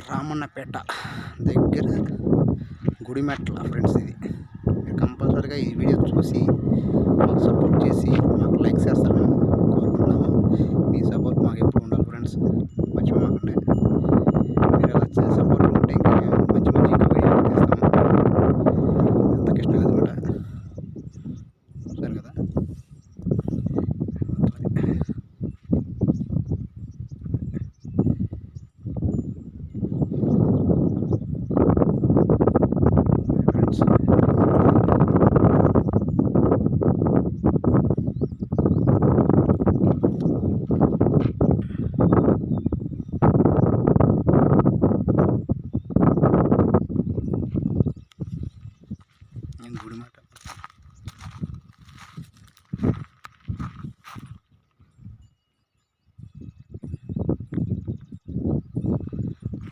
రామన్నపేట దగ్గర గుడిమెట్ల ఫ్రెండ్స్. ఇది మీరు కంపల్సరీగా ఈ వీడియో చూసి మాకు సపోర్ట్ చేసి మాకు లైక్ చేస్తారని కోరుకున్నాము. మీ సపోర్ట్ మాకు ఎప్పుడు ఉండాలి ఫ్రెండ్స్, మర్చిపోకండి. మీరు అలా సపోర్ట్ ఉంటే ఇంకా మంచి మంచి ఇంకా వీడియోలు తీస్తాము. అంత కృష్ణ అనమాట, సరే కదా. గుడిమాట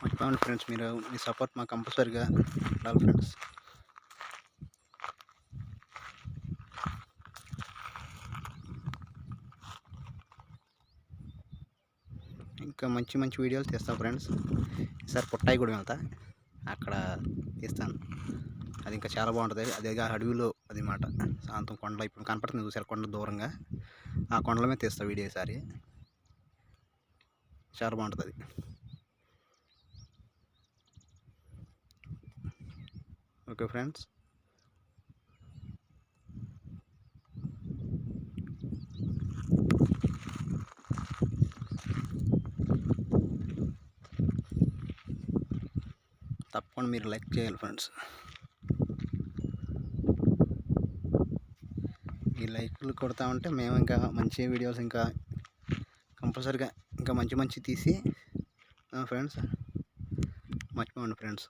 మర్చిపోండి ఫ్రెండ్స్, మీరు మీ సపోర్ట్ మాకు కంపల్సరీగా ఉండాలి ఫ్రెండ్స్. ఇంకా మంచి మంచి వీడియోలు తీస్తాను ఫ్రెండ్స్. ఈసారి పుట్టాయి కూడా వెళ్తా, అక్కడ తీస్తాను. అది ఇంకా చాలా బాగుంటుంది. అదేగా అడవిలో అది మాట, శాంతం కొండలో ఇప్పుడు కనపడుతుంది చూసారు, కొండ దూరంగా ఆ కొండల మీద తీస్తా వీడియో ఈసారి. చాలా బాగుంటుంది. ఓకే ఫ్రెండ్స్, తప్పకుండా మీరు లైక్ చేయాలి ఫ్రెండ్స్. ఈ లైక్లు కొడతా ఉంటే మేము ఇంకా మంచి వీడియోస్ ఇంకా కంపల్సరీగా ఇంకా మంచి మంచి తీసి ఫ్రెండ్స్, మర్చిపోండి ఫ్రెండ్స్.